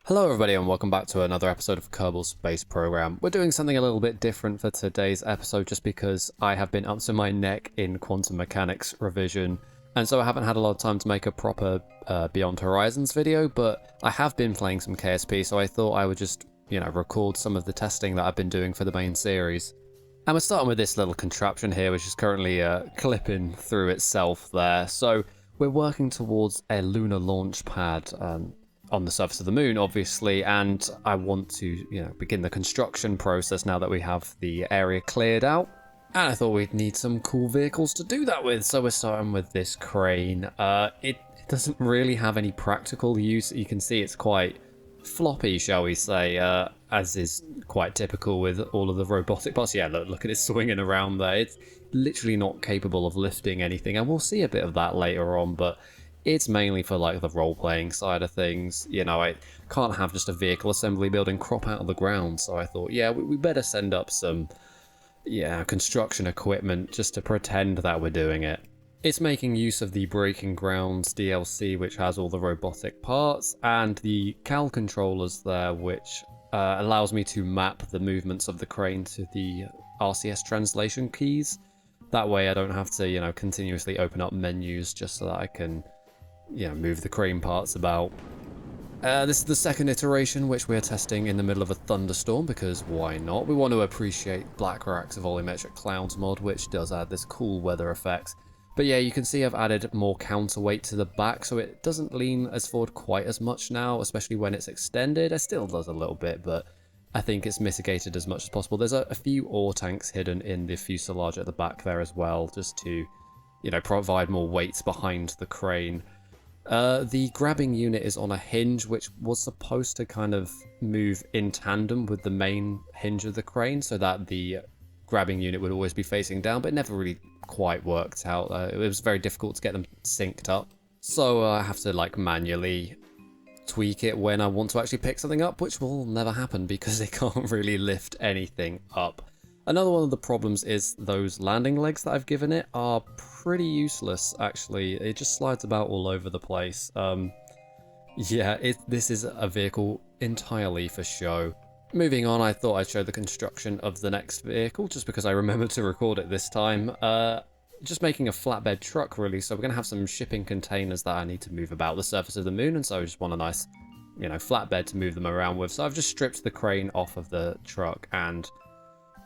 Hello everybody and welcome back to another episode of Kerbal Space Program. We're doing something a little bit different for today's episode just because I have been up to my neck in quantum mechanics revision, and so I haven't had a lot of time to make a proper Beyond Horizons video, but I have been playing some KSP, so I thought I would just, record some of the testing that I've been doing for the main series. And we're starting with this little contraption here, which is currently clipping through itself there. So we're working towards a lunar launch pad on the surface of the moon, obviously, and I want to, begin the construction process now that we have the area cleared out. And I thought we'd need some cool vehicles to do that with, so we're starting with this crane. It doesn't really have any practical use. You can see it's quite floppy, shall we say, as is quite typical with all of the robotic parts. Yeah, look at it swinging around there. It's literally not capable of lifting anything, and we'll see a bit of that later on, but it's mainly for like the role-playing side of things. I can't have just a vehicle assembly building crop out of the ground, so I thought, yeah, we better send up some construction equipment just to pretend that we're doing it. It's making use of the Breaking Grounds DLC, which has all the robotic parts, and the CAL controllers there, which allows me to map the movements of the crane to the RCS translation keys. That way I don't have to, continuously open up menus just so that I can move the crane parts about. This is the second iteration, which we're testing in the middle of a thunderstorm, because why not? We want to appreciate Blackrock's volumetric clouds mod, which does add this cool weather effect. But yeah, you can see I've added more counterweight to the back, so it doesn't lean as forward quite as much now, especially when it's extended. It still does a little bit, but I think it's mitigated as much as possible. There's a few ore tanks hidden in the fuselage at the back there as well, just to, provide more weight behind the crane. The grabbing unit is on a hinge, which was supposed to kind of move in tandem with the main hinge of the crane, so that the grabbing unit would always be facing down, but it never really quite worked out. It was very difficult to get them synced up, so I have to manually tweak it when I want to actually pick something up, which will never happen because they can't really lift anything up. Another one of the problems is those landing legs that I've given it are pretty useless, actually. It just slides about all over the place. This is a vehicle entirely for show. Moving on, I thought I'd show the construction of the next vehicle, just because I remembered to record it this time. Just making a flatbed truck, really, so we're going to have some shipping containers that I need to move about the surface of the moon, and so I just want a nice, flatbed to move them around with. So I've just stripped the crane off of the truck and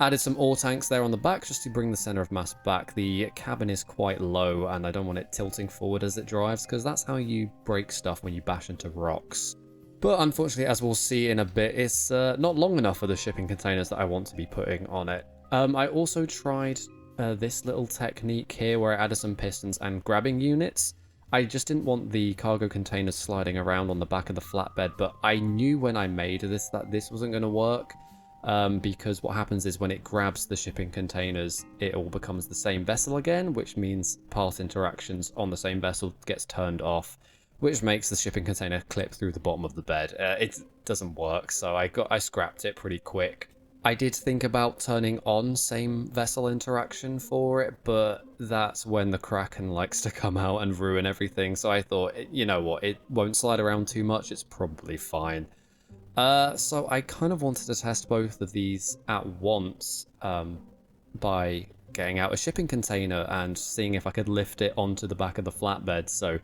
added some ore tanks there on the back just to bring the center of mass back. The cabin is quite low and I don't want it tilting forward as it drives, because that's how you break stuff when you bash into rocks. But unfortunately, as we'll see in a bit, it's not long enough for the shipping containers that I want to be putting on it. I also tried this little technique here where I added some pistons and grabbing units. I just didn't want the cargo containers sliding around on the back of the flatbed, but I knew when I made this that this wasn't going to work. Because what happens is when it grabs the shipping containers, it all becomes the same vessel again, which means part interactions on the same vessel gets turned off, which makes the shipping container clip through the bottom of the bed. It doesn't work, so I scrapped it pretty quick. I did think about turning on same vessel interaction for it, but that's when the Kraken likes to come out and ruin everything, so I thought, you know what, it won't slide around too much, it's probably fine. So I kind of wanted to test both of these at once by getting out a shipping container and seeing if I could lift it onto the back of the flatbed. So,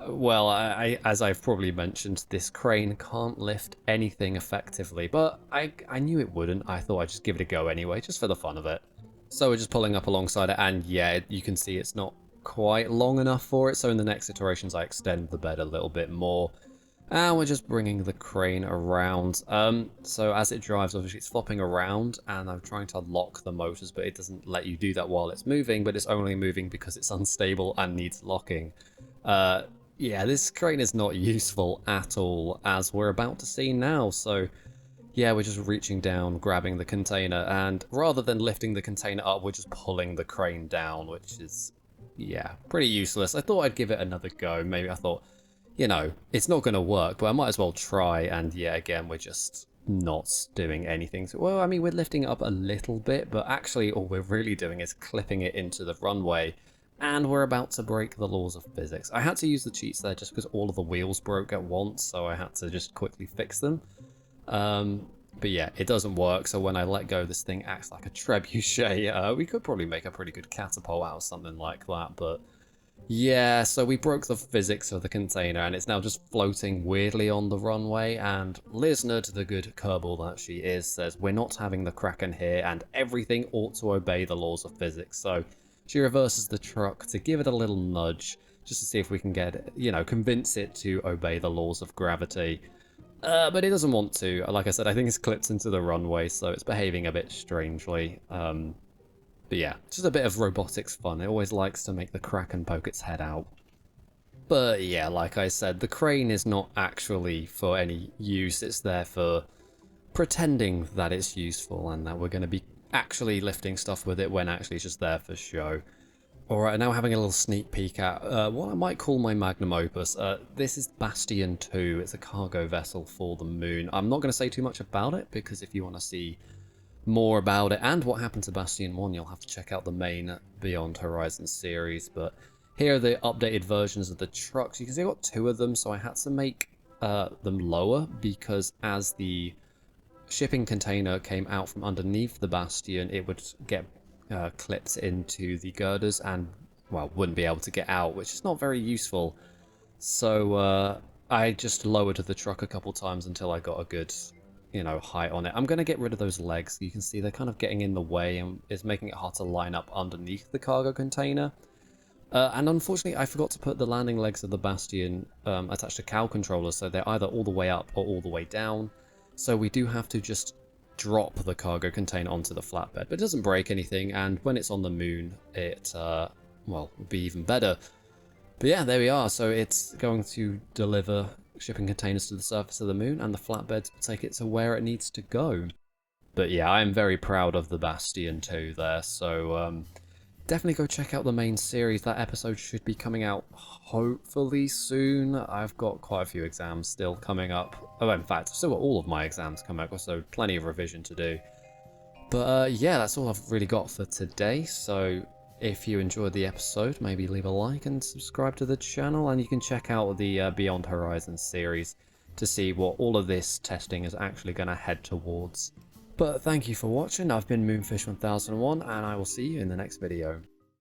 well, as I've probably mentioned, this crane can't lift anything effectively, but I knew it wouldn't. I thought I'd just give it a go anyway, just for the fun of it. So we're just pulling up alongside it, and yeah, you can see it's not quite long enough for it, so in the next iterations I extend the bed a little bit more. And we're just bringing the crane around. So as it drives, obviously it's flopping around, and I'm trying to lock the motors, but it doesn't let you do that while it's moving, but it's only moving because it's unstable and needs locking. Yeah, this crane is not useful at all, as we're about to see now. So yeah, we're just reaching down, grabbing the container, and rather than lifting the container up, we're just pulling the crane down, which is, yeah, pretty useless. I thought I'd give it another go. Maybe I thought, it's not going to work, but I might as well try. And yeah, again, we're just not doing anything. So, well, I mean, we're lifting it up a little bit, but actually all we're really doing is clipping it into the runway, and we're about to break the laws of physics. I had to use the cheats there just because all of the wheels broke at once, so I had to just quickly fix them. But yeah, it doesn't work, so when I let go, this thing acts like a trebuchet. We could probably make a pretty good catapult out of something like that, but yeah, so we broke the physics of the container, and it's now just floating weirdly on the runway, and Liznard, the good Kerbal that she is, says we're not having the Kraken here, and everything ought to obey the laws of physics, so she reverses the truck to give it a little nudge, just to see if we can get it, convince it to obey the laws of gravity. But it doesn't want to. Like I said, I think it's clipped into the runway, so it's behaving a bit strangely. But yeah, just a bit of robotics fun. It always likes to make the Kraken poke its head out. But yeah, like I said, the crane is not actually for any use. It's there for pretending that it's useful and that we're going to be actually lifting stuff with it when actually it's just there for show. Alright, now having a little sneak peek at what I might call my magnum opus. This is Bastion 2. It's a cargo vessel for the moon. I'm not going to say too much about it because if you want to see more about it and what happened to Bastion 1, you'll have to check out the main Beyond Horizon series. But here are the updated versions of the trucks. You can see I've got two of them, so I had to make them lower because as the shipping container came out from underneath the Bastion, it would get clipped into the girders and, well, wouldn't be able to get out, which is not very useful. So I just lowered the truck a couple times until I got a good height on it. I'm going to get rid of those legs. You can see they're kind of getting in the way and it's making it hard to line up underneath the cargo container. And unfortunately, I forgot to put the landing legs of the Bastion attached to cow controllers, so they're either all the way up or all the way down. So we do have to just drop the cargo container onto the flatbed, but it doesn't break anything, and when it's on the moon, it, well, would be even better. But yeah, there we are. So it's going to deliver shipping containers to the surface of the moon, and the flatbeds will take it to where it needs to go. But yeah, I am very proud of the Bastion 2 there, so definitely go check out the main series. That episode should be coming out hopefully soon. I've got quite a few exams still coming up. Oh, in fact, I've still got all of my exams coming up, so plenty of revision to do. But yeah, that's all I've really got for today, so if you enjoyed the episode, maybe leave a like and subscribe to the channel, and you can check out the Beyond Horizon series to see what all of this testing is actually going to head towards. But thank you for watching. I've been Moonfish1001, and I will see you in the next video.